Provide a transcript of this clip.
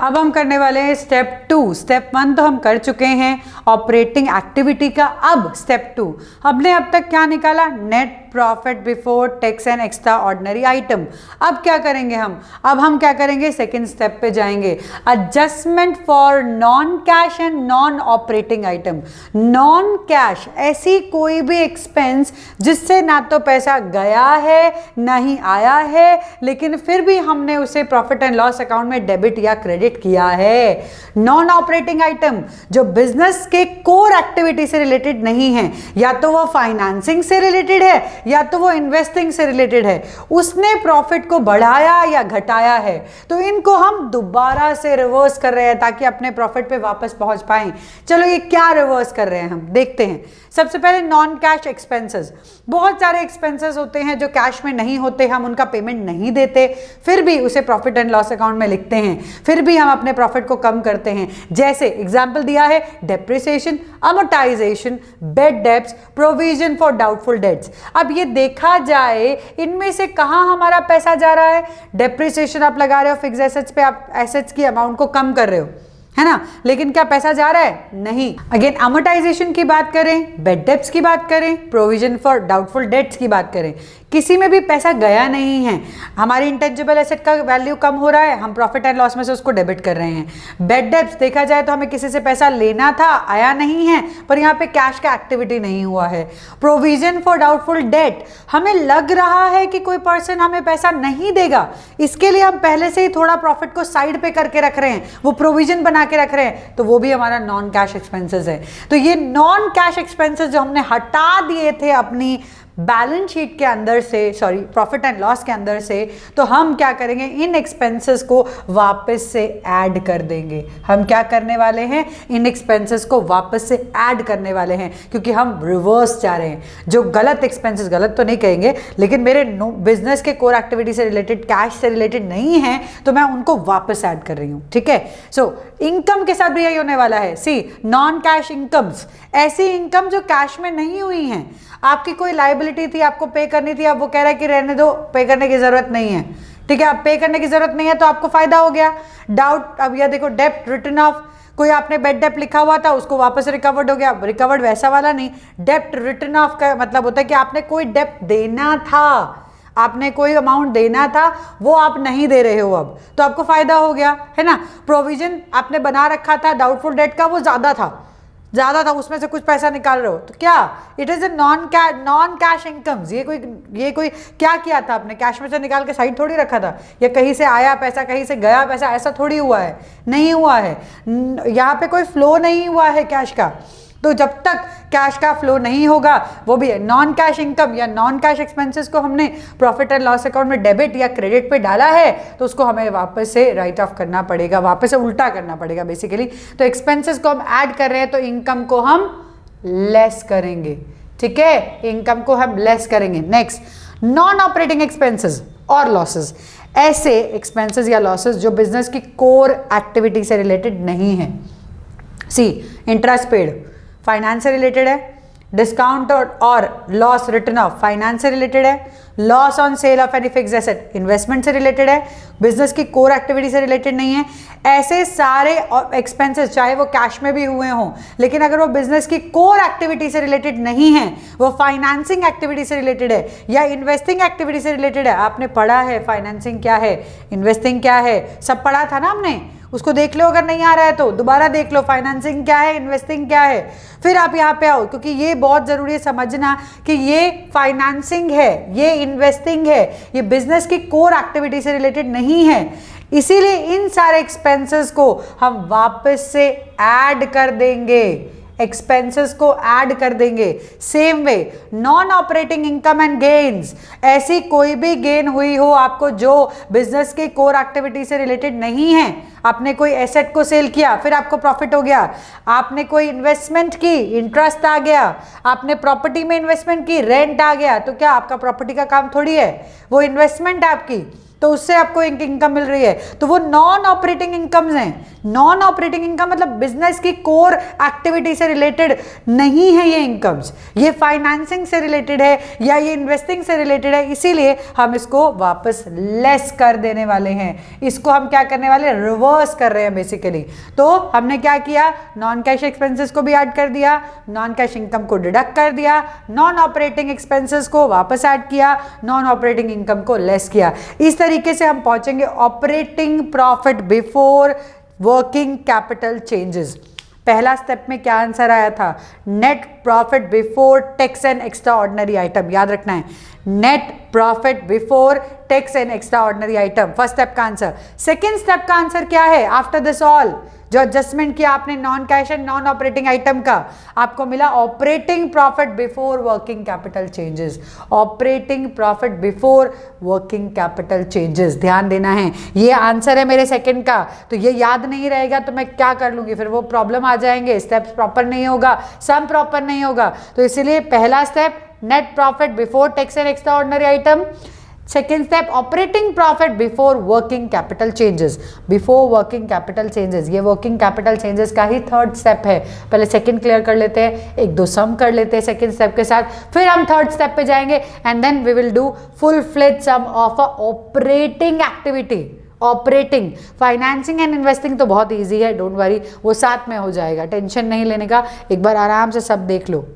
अब हम करने वाले हैं स्टेप 2। स्टेप 1 तो हम कर चुके हैं ऑपरेटिंग एक्टिविटी का। अब स्टेप 2 हमने अब तक क्या निकाला, net profit before tax and extra ordinary item. अब क्या करेंगे हम क्या करेंगे, सेकेंड स्टेप पे जाएंगे, adjustment for non cash and non operating item. Non cash ऐसी कोई भी एक्सपेंस जिससे ना तो पैसा गया है ना ही आया है, लेकिन फिर भी हमने उसे प्रॉफिट एंड लॉस अकाउंट में डेबिट या क्रेडिट किया है। नॉन ऑपरेटिंग आइटम जो बिजनेस के कोर एक्टिविटी से रिलेटेड नहीं है, या तो वो फाइनेंसिंग से रिलेटेड है या तो वो इन्वेस्टिंग से रिलेटेड है, उसने प्रॉफिट को बढ़ाया या घटाया है, तो इनको हम दोबारा से रिवर्स कर रहे हैं ताकि अपने प्रॉफिट पे वापस पहुंच पाएं। चलो ये क्या रिवर्स कर रहे हैं हम देखते हैं। सबसे पहले नॉन कैश एक्सपेंसेस। बहुत सारे एक्सपेंसेस होते हैं जो कैश में नहीं होते, हम उनका पेमेंट नहीं देते, फिर भी उसे प्रॉफिट एंड लॉस अकाउंट में लिखते हैं, फिर भी हम अपने प्रॉफिट को कम करते हैं। जैसे एग्जांपल दिया है, depreciation, amortisation, bed debts, provision for doubtful debts. अब ये देखा जाए इनमें से कहां हमारा पैसा जा रहा है। डेप्रिसिएशन आप लगा रहे हो फिक्स एसेट्स पे, आप एसेट्स की अमाउंट को कम कर रहे हो, है ना, लेकिन क्या पैसा जा रहा है? नहीं। अगेन अमोर्टाइजेशन की बात करें, बेड डेब्ट्स की बात करें, प्रोविजन फॉर डाउटफुल डेट्स की बात करें, किसी में भी पैसा गया नहीं है। हमारी इंटेंजिबल एसेट का वैल्यू कम हो रहा है, हम प्रॉफिट एंड लॉस में से उसको डेबिट कर रहे हैं। बेड डेब्ट्स देखा जाए तो हमें किसी से पैसा लेना था, आया नहीं है, पर यहाँ पे कैश का एक्टिविटी नहीं हुआ है। प्रोविजन फॉर डाउटफुल डेट, हमें लग रहा है कि कोई पर्सन हमें पैसा नहीं देगा, इसके लिए हम पहले से ही थोड़ा प्रॉफिट को साइड पे करके रख रहे हैं, वो प्रोविजन बना के रख रहे हैं, तो वो भी हमारा नॉन कैश एक्सपेंसेस है। तो ये नॉन कैश एक्सपेंसेस जो हमने हटा दिए थे अपनी बैलेंस शीट के अंदर से, सॉरी प्रॉफिट एंड लॉस के अंदर से, तो हम क्या करेंगे, इन एक्सपेंसेस को वापस से ऐड कर देंगे। हम क्या करने वाले हैं, इन एक्सपेंसेस को वापस से ऐड करने वाले हैं, क्योंकि हम रिवर्स जा रहे हैं। जो गलत एक्सपेंसेस, गलत तो नहीं कहेंगे, लेकिन मेरे बिजनेस के कोर एक्टिविटी से रिलेटेड, कैश से रिलेटेड नहीं है, तो मैं उनको वापस ऐड कर रही हूँ। ठीक है, सो इनकम के साथ भी यही होने वाला है। सी नॉन कैश इनकम्स, ऐसी इनकम जो कैश में नहीं हुई है। आपकी कोई लायबिलिटी थी, आपको पे करनी थी, अब वो कह रहा है कि रहने दो, पे करने की जरूरत नहीं है। ठीक है, अब पे करने की जरूरत नहीं है तो आपको फायदा हो गया। डाउट, अब यह देखो, डेप्ट रिटर्न ऑफ, कोई आपने बेड डेप्ट लिखा हुआ था, उसको वापस रिकवर्ड हो गया। रिकवर्ड वैसा वाला नहीं, डेप्ट रिटर्न ऑफ का मतलब होता है कि आपने कोई डेप्ट देना था, आपने कोई अमाउंट देना था, वो आप नहीं दे रहे हो अब, तो आपको फायदा हो गया, है ना। प्रोविजन आपने बना रखा था डाउटफुल डेट का, वो ज्यादा था, उसमें से कुछ पैसा निकाल रहे हो, तो क्या it is a non cash incomes. ये कोई क्या किया था आपने, कैश में से निकाल के साइड थोड़ी रखा था, या कहीं से आया पैसा कहीं से गया पैसा, ऐसा थोड़ी हुआ है, नहीं हुआ है। यहाँ पे कोई फ्लो नहीं हुआ है कैश का। तो जब तक कैश का फ्लो नहीं होगा, वो भी नॉन कैश इनकम या नॉन कैश एक्सपेंसेस को हमने प्रॉफिट एंड लॉस अकाउंट में डेबिट या क्रेडिट पे डाला है, तो उसको हमें वापस से राइट ऑफ करना पड़ेगा, वापस से उल्टा करना पड़ेगा बेसिकली। तो एक्सपेंसेस को हम ऐड कर रहे हैं, तो इनकम को हम लेस करेंगे। ठीक है, इनकम को हम लेस करेंगे। नेक्स्ट, नॉन ऑपरेटिंग एक्सपेंसेस और लॉसेस, ऐसे एक्सपेंसेस या लॉसेस जो बिजनेस की कोर एक्टिविटी से रिलेटेड नहीं है। सी इंटरेस्ट पेड, फाइनेंस से रिलेटेड है। डिस्काउंट और लॉस रिटर्न ऑफ, फाइनेंस से रिलेटेड है। Loss on sale of any fixed asset, investment से रिलेटेड है, बिजनेस की कोर एक्टिविटी से रिलेटेड नहीं है। ऐसे सारे एक्सपेंसेस, चाहे वो कैश में भी हुए हों, लेकिन अगर वो बिजनेस की कोर एक्टिविटी से रिलेटेड नहीं है, वो फाइनेंसिंग एक्टिविटी से रिलेटेड है या इन्वेस्टिंग एक्टिविटी से रिलेटेड है। आपने पढ़ा है फाइनेंसिंग क्या है, इन्वेस्टिंग क्या है, सब पढ़ा था ना हमने, उसको देख लो, अगर नहीं आ रहा है तो दोबारा देख लो, फाइनेंसिंग क्या है, इन्वेस्टिंग क्या है, फिर आप यहाँ पे आओ, क्योंकि ये बहुत जरूरी है समझना कि ये फाइनेंसिंग है, ये इन्वेस्टिंग है, ये बिजनेस की कोर एक्टिविटी से रिलेटेड नहीं है। इसीलिए इन सारे एक्सपेंसेस को हम वापस से ऐड कर देंगे, एक्सपेंसेस को ऐड कर देंगे। Same way non operating income and gains, ऐसी कोई भी गेन हुई हो आपको जो बिजनेस के कोर एक्टिविटी से रिलेटेड नहीं है, आपने कोई एसेट को सेल किया फिर आपको प्रॉफिट हो गया, आपने कोई इन्वेस्टमेंट की, इंटरेस्ट आ गया, आपने प्रॉपर्टी में इन्वेस्टमेंट की, रेंट आ गया, तो क्या आपका प्रॉपर्टी का काम थोड़ी है, वो इन्वेस्टमेंट है आपकी। तो उससे आपको एक इनकम मिल रही है, तो वो नॉन ऑपरेटिंग इनकम्स हैं। नॉन ऑपरेटिंग इनकम मतलब बिजनेस की कोर एक्टिविटी से रिलेटेड नहीं है ये इनकम्स, ये फाइनेंसिंग से रिलेटेड है या ये इन्वेस्टिंग से रिलेटेड है, इसीलिए हम इसको वापस लेस कर देने वाले हैं। इसको हम क्या करने वाले, रिवर्स कर रहे हैं बेसिकली। तो हमने क्या किया, नॉन कैश एक्सपेंसेस को भी ऐड कर दिया, नॉन कैश इनकम को डिडक्ट कर दिया, नॉन ऑपरेटिंग एक्सपेंसेस को वापस ऐड किया, नॉन ऑपरेटिंग इनकम को लेस किया। इस तरीके से हम पहुंचेंगे operating profit before working capital changes. पहला स्टेप में क्या आंसर आया था, net profit before tax and extra ordinary item, याद रखना है, net profit before tax and extra ordinary item, first step का आंसर। सेकेंड स्टेप का आंसर क्या है, आफ्टर दिस ऑल जो एडजस्टमेंट किया आपने non cash and non operating item का, आपको मिला operating profit before working capital changes. Operating profit before working capital changes, ध्यान देना है, ये आंसर है मेरे सेकंड का। तो ये याद नहीं रहेगा तो मैं क्या कर लूंगी, फिर वो प्रॉब्लम आ जाएंगे, स्टेप्स प्रॉपर नहीं होगा, सम प्रॉपर नहीं होगा। तो इसीलिए पहला step net profit before tax and extra ordinary item, second step operating profit before working capital changes, before working capital changes, ये वर्किंग कैपिटल चेंजेस का ही थर्ड स्टेप है। पहले सेकेंड क्लियर कर लेते हैं, एक दो सम कर लेते हैं सेकेंड स्टेप के साथ, फिर हम थर्ड स्टेप पे जाएंगे and then we will do full fledge sum of a operating activity. Operating, financing and investing तो बहुत ईजी है, डोंट वरी, वो साथ में हो जाएगा, टेंशन नहीं लेने का, एक बार आराम से सब देख लो।